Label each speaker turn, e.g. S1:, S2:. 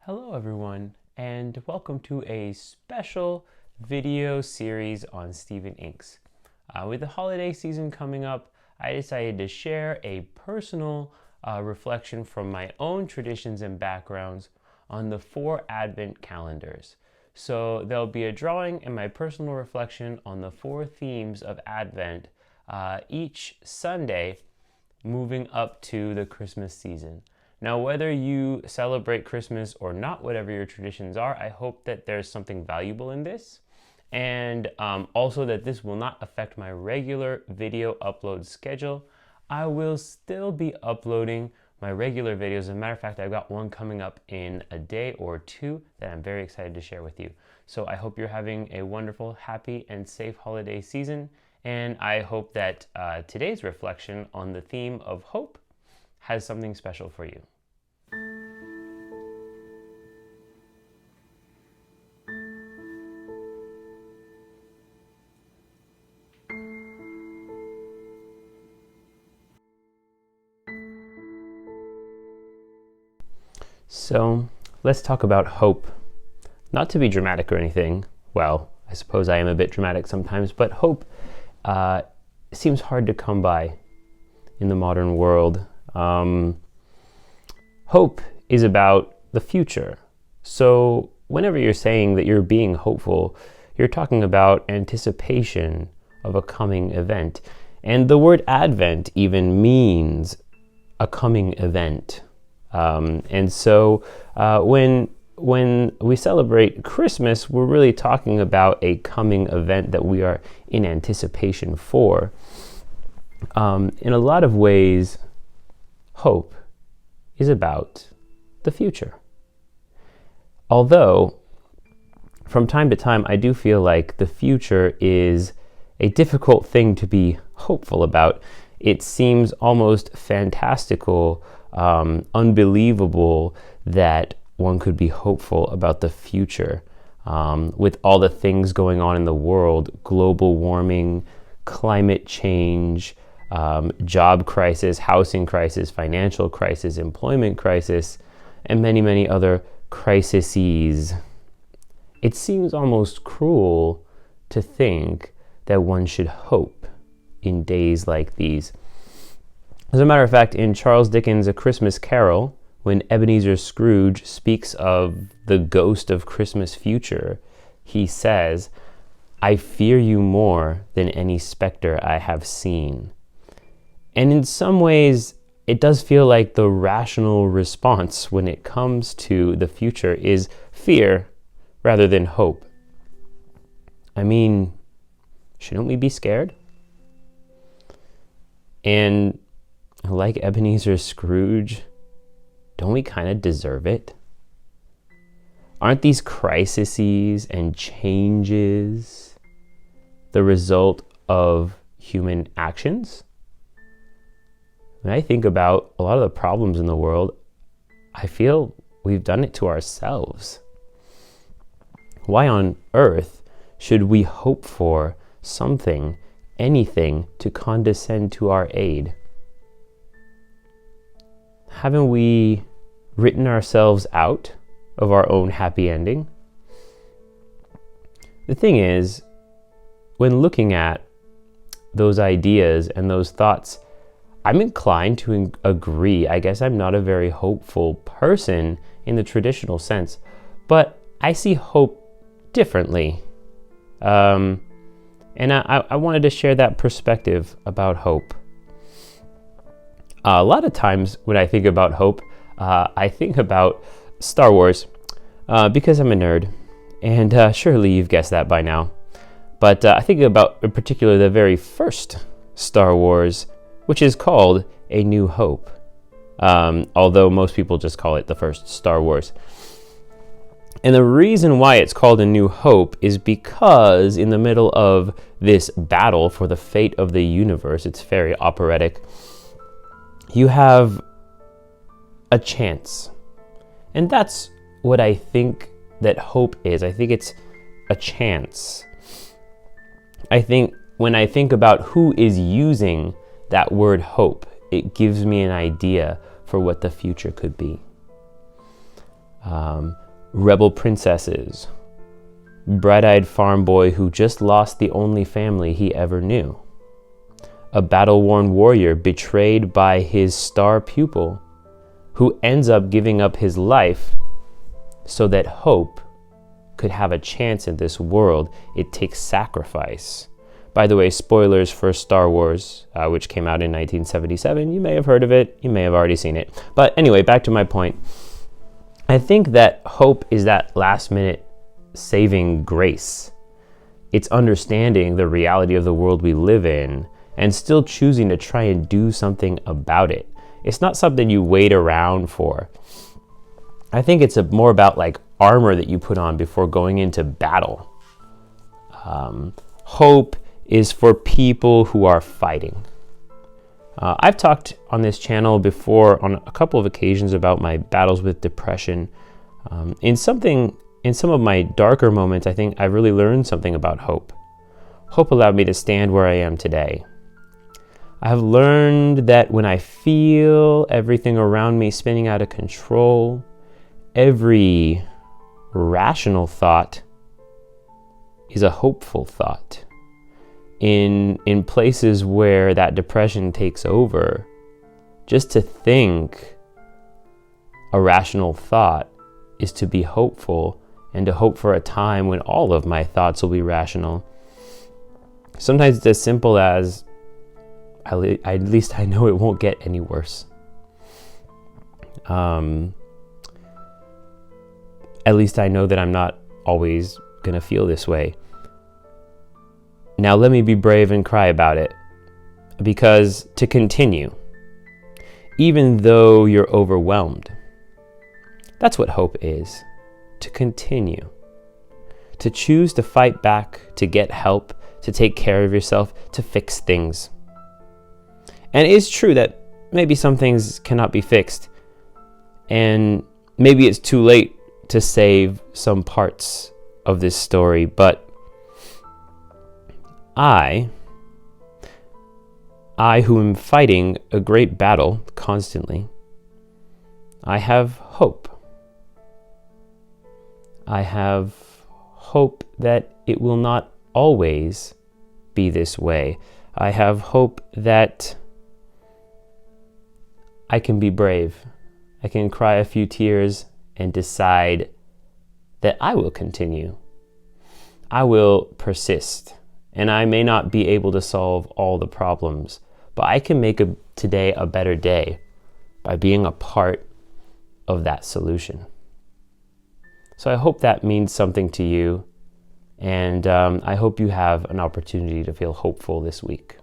S1: Hello everyone, and welcome to a special video series on Stephen Inks. With the holiday season coming up, I decided to share a personal reflection from my own traditions and backgrounds on the 4 Advent calendars. So there'll be a drawing and my personal reflection on the 4 themes of Advent each Sunday moving up to the Christmas season. Now, whether you celebrate Christmas or not, whatever your traditions are, I hope that there's something valuable in this. And also that this will not affect my regular video upload schedule. I will still be uploading my regular videos. As a matter of fact, I've got one coming up in a day or 2 that I'm very excited to share with you. So I hope you're having a wonderful, happy, and safe holiday season. And I hope that today's reflection on the theme of hope has something special for you. So let's talk about hope. Not to be dramatic or anything. Well, I suppose I am a bit dramatic sometimes, but hope seems hard to come by in the modern world. Hope is about the future. So whenever you're saying that you're being hopeful, you're talking about anticipation of a coming event. And the word Advent even means a coming event. And so when we celebrate Christmas, we're really talking about a coming event that we are in anticipation for. In a lot of ways, hope is about the future. Although, from time to time, I do feel like the future is a difficult thing to be hopeful about. It seems almost fantastical, unbelievable that one could be hopeful about the future. With all the things going on in the world, global warming, climate change, job crisis, housing crisis, financial crisis, employment crisis, and many, many other crises. It seems almost cruel to think that one should hope in days like these. As a matter of fact, in Charles Dickens' A Christmas Carol, when Ebenezer Scrooge speaks of the ghost of Christmas future, he says, "I fear you more than any specter I have seen." And in some ways, it does feel like the rational response when it comes to the future is fear rather than hope. I mean, shouldn't we be scared? And like Ebenezer Scrooge, don't we kind of deserve it? Aren't these crises and changes the result of human actions? When I think about a lot of the problems in the world, I feel we've done it to ourselves. Why on earth should we hope for something, anything, to condescend to our aid? Haven't we written ourselves out of our own happy ending? The thing is, when looking at those ideas and those thoughts, I'm inclined to agree. I guess I'm not a very hopeful person in the traditional sense, but I see hope differently. And I wanted to share that perspective about hope. A lot of times when I think about hope, I think about Star Wars because I'm a nerd, and surely you've guessed that by now. But I think about, in particular, the very first Star Wars, which is called A New Hope, although most people just call it the first Star Wars. And the reason why it's called A New Hope is because in the middle of this battle for the fate of the universe, it's very operatic, you have a chance. And that's what I think that hope is. I think it's a chance. I think when I think about who is using that word hope, it gives me an idea for what the future could be. rebel princesses, bright-eyed farm boy who just lost the only family he ever knew, a battle-worn warrior betrayed by his star pupil who ends up giving up his life so that hope could have a chance in this world. It takes sacrifice. By the way, spoilers for Star Wars, which came out in 1977. You may have heard of it. You may have already seen it. But anyway, back to my point. I think that hope is that last-minute saving grace. It's understanding the reality of the world we live in and still choosing to try and do something about it. It's not something you wait around for. I think it's more about like armor that you put on before going into battle. Hope is for people who are fighting. I've talked on this channel before on a couple of occasions about my battles with depression. In some of my darker moments, I think I've really learned something about hope. Hope allowed me to stand where I am today. I have learned that when I feel everything around me spinning out of control, every rational thought is a hopeful thought. In places where that depression takes over, just to think a rational thought is to be hopeful and to hope for a time when all of my thoughts will be rational. Sometimes it's as simple as, at least I know it won't get any worse. At least I know that I'm not always gonna feel this way. Now let me be brave and cry about it, because to continue, even though you're overwhelmed, that's what hope is, to continue, to choose to fight back, to get help, to take care of yourself, to fix things. And it is true that maybe some things cannot be fixed, and maybe it's too late to save some parts of this story, but I who am fighting a great battle constantly, I have hope. I have hope that it will not always be this way. I have hope that I can be brave. I can cry a few tears and decide that I will continue. I will persist. And I may not be able to solve all the problems, but I can make today a better day by being a part of that solution. So I hope that means something to you, and I hope you have an opportunity to feel hopeful this week.